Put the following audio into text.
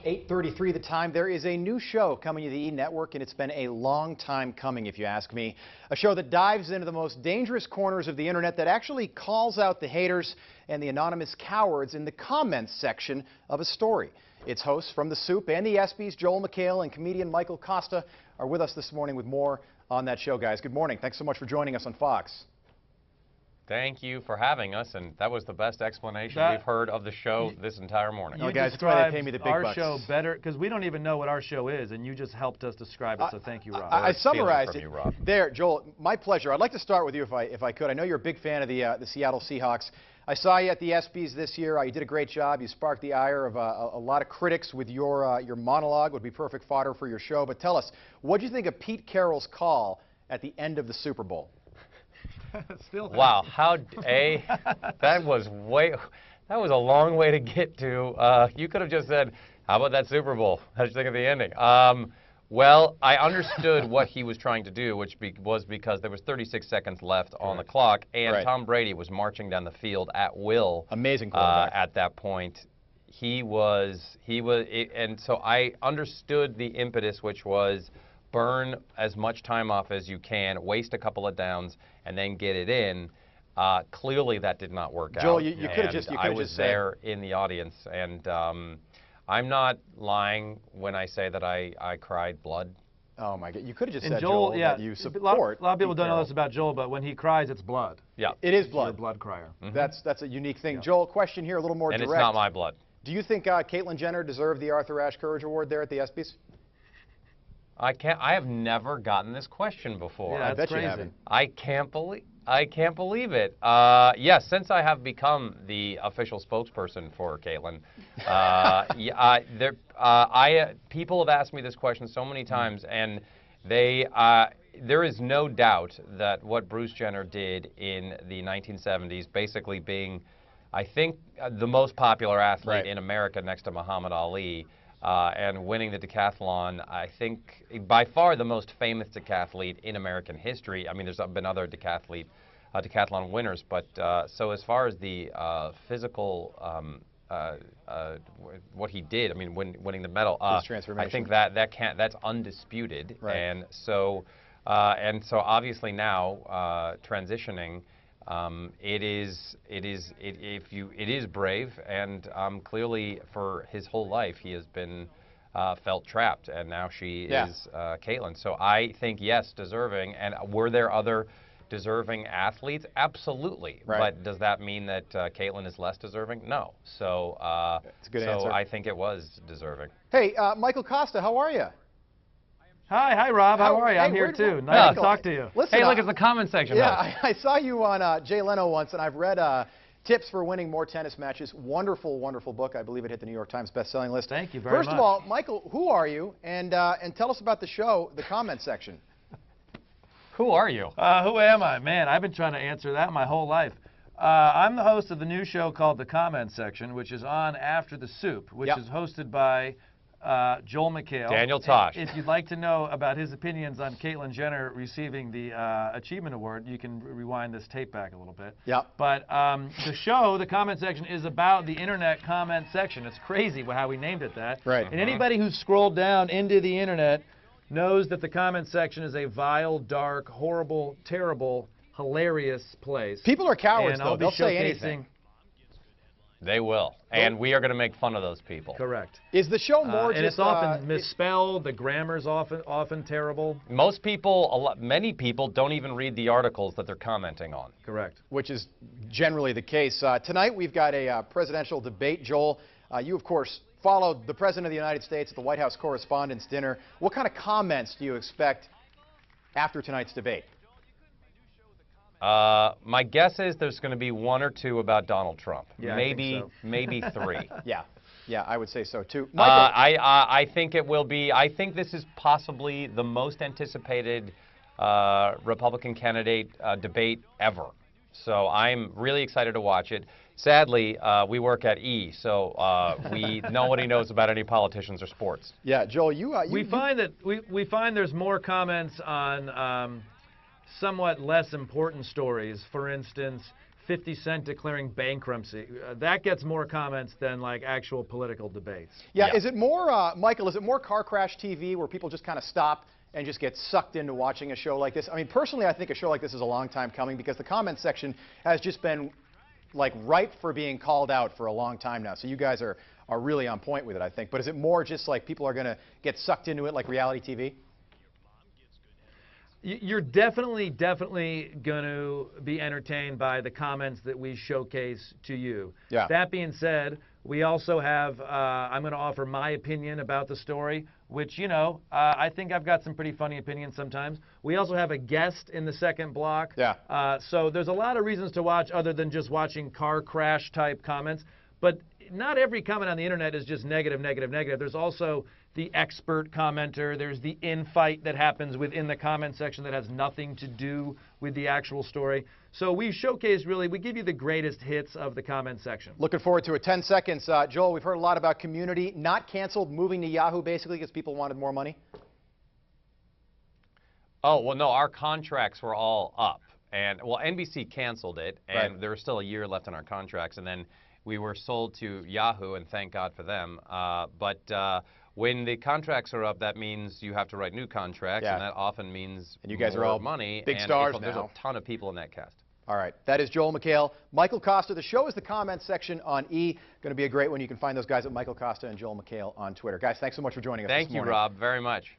8:33 the time. There is a new show coming to the E! Network, and it's been a long time coming, if you ask me. A show that dives into the most dangerous corners of the internet, that actually calls out the haters and the anonymous cowards in the comments section of a story. Its hosts from The Soup and the ESPYs, Joel McHale and comedian Michael Costa, are with us this morning with more on that show, guys. Good morning. Thanks so much for joining us on Fox. Thank you for having us, and that was the best explanation we've heard of the show this entire morning. You guys, that's why they pay me the big bucks. Our show better, because we don't even know what our show is, and you just helped us describe it, so thank you, Rob. I summarized it there, Joel. My pleasure. I'd like to start with you if I could. I know you're a big fan of the Seattle Seahawks. I saw you at the ESPYs this year. You did a great job. You sparked the ire of a lot of critics with your monologue. Would be perfect fodder for your show. But tell us, what do you think of Pete Carroll's call at the end of the Super Bowl? Wow, that was a long way to get to. You could have just said, how about that Super Bowl? How did you think of the ending? Well, I understood what he was trying to do, which was because there was 36 seconds left on the clock, and Tom Brady was marching down the field at will. Amazing quarterback. At that point. And so I understood the impetus, which was burn as much time off as you can, waste a couple of downs, and then get it in. Clearly, that did not work out. Joel, you could have just said. I was there in the audience, and I'm not lying when I say that I cried blood. Oh my God! You could have just said, Joel, that you support. A lot of people don't know this about Joel, but when he cries, it's blood. Yeah, it is blood. He's a blood crier. Mm-hmm. That's a unique thing. Yeah. Joel, question here, a little more direct. And it's not my blood. Do you think Caitlyn Jenner deserved the Arthur Ashe Courage Award there at the ESPYs? I have never gotten this question before. Yeah, I bet you haven't. I can't believe it. Yes, since I have become the official spokesperson for Caitlyn, people have asked me this question so many times, and there is no doubt that what Bruce Jenner did in the 1970s, basically being, I think, the most popular athlete in America next to Muhammad Ali, and winning the decathlon, I think by far the most famous decathlete in American history. I mean, there's been other decathlon winners, but so as far as the physical, what he did, I mean, winning the medal, I think that's undisputed. Right. And so obviously now transitioning. It is brave, and clearly for his whole life he has been felt trapped, and now she is Caitlyn. So I think yes, deserving. And were there other deserving athletes? Absolutely. Right. But does that mean that Caitlyn is less deserving? No. So that's a good answer. I think it was deserving. Hey, Michael Costa, how are you? Hi, Rob. How are you? I'm here too. Nice to talk to you. Listen, hey, look at the comment section. Yeah, I saw you on Jay Leno once, and I've read Tips for Winning More Tennis Matches. Wonderful, wonderful book. I believe it hit the New York Times best-selling list. Thank you very much. First of all, Michael, who are you? And tell us about the show, the comment section. Who are you? Who am I? Man, I've been trying to answer that my whole life. I'm the host of the new show called The Comment Section, which is on after The Soup, which is hosted by Joel McHale. Daniel Tosh. If you'd like to know about his opinions on Caitlyn Jenner receiving the Achievement Award, you can rewind this tape back a little bit. Yeah. But the show, The Comment Section, is about the internet comment section. It's crazy how we named it that. Right. And anybody who's scrolled down into the internet knows that the comment section is a vile, dark, horrible, terrible, hilarious place. People are cowards, and though. They'll say anything. They will, and we are going to make fun of those people. Correct. Is the show more and it's often misspelled. The grammar's often terrible. Many people don't even read the articles that they're commenting on. Correct. Which is generally the case. Tonight we've got a presidential debate. Joel, you of course followed the President of the United States at the White House Correspondents' Dinner. What kind of comments do you expect after tonight's debate? My guess is there's going to be one or two about Donald Trump. Yeah, maybe three. Yeah, I would say so too. Michael? I think it will be. I think this is possibly the most anticipated Republican candidate debate ever. So I'm really excited to watch it. Sadly, we work at E, so nobody knows about any politicians or sports. Yeah, Joel, we find there's more comments on somewhat less important stories. For instance, 50 Cent declaring bankruptcy. That gets more comments than like actual political debates. Yeah, is it more, Michael, is it more car crash TV where people just kind of stop and just get sucked into watching a show like this? I mean, personally, I think a show like this is a long time coming because the comment section has just been like ripe for being called out for a long time now. So you guys are really on point with it, I think. But is it more just like people are going to get sucked into it like reality TV? You're definitely going to be entertained by the comments that we showcase to you. Yeah. That being said, we also have, I'm going to offer my opinion about the story, which, you know, I think I've got some pretty funny opinions sometimes. We also have a guest in the second block. Yeah. So there's a lot of reasons to watch other than just watching car crash type comments. But not every comment on the internet is just negative, negative, negative. There's also the expert commenter. There's the infight that happens within the comment section that has nothing to do with the actual story. So we showcase really, we give you the greatest hits of the comment section. Looking forward to it. 10 seconds. Joel, we've heard a lot about Community not canceled, moving to Yahoo basically because people wanted more money. Oh, well, no, our contracts were all up. And, well, NBC canceled it, and Right. there was still a year left on our contracts. And then we were sold to Yahoo, and thank God for them. But when the contracts are up, that means you have to write new contracts, Yeah. and that often means And you guys are more all money. big and stars There's now. a ton of people in that cast. All right. That is Joel McHale. Michael Costa. The show is the comment section on E! Going to be a great one. You can find those guys at Michael Costa and Joel McHale on Twitter. Guys, thanks so much for joining us this Thank you, morning. Rob, very much.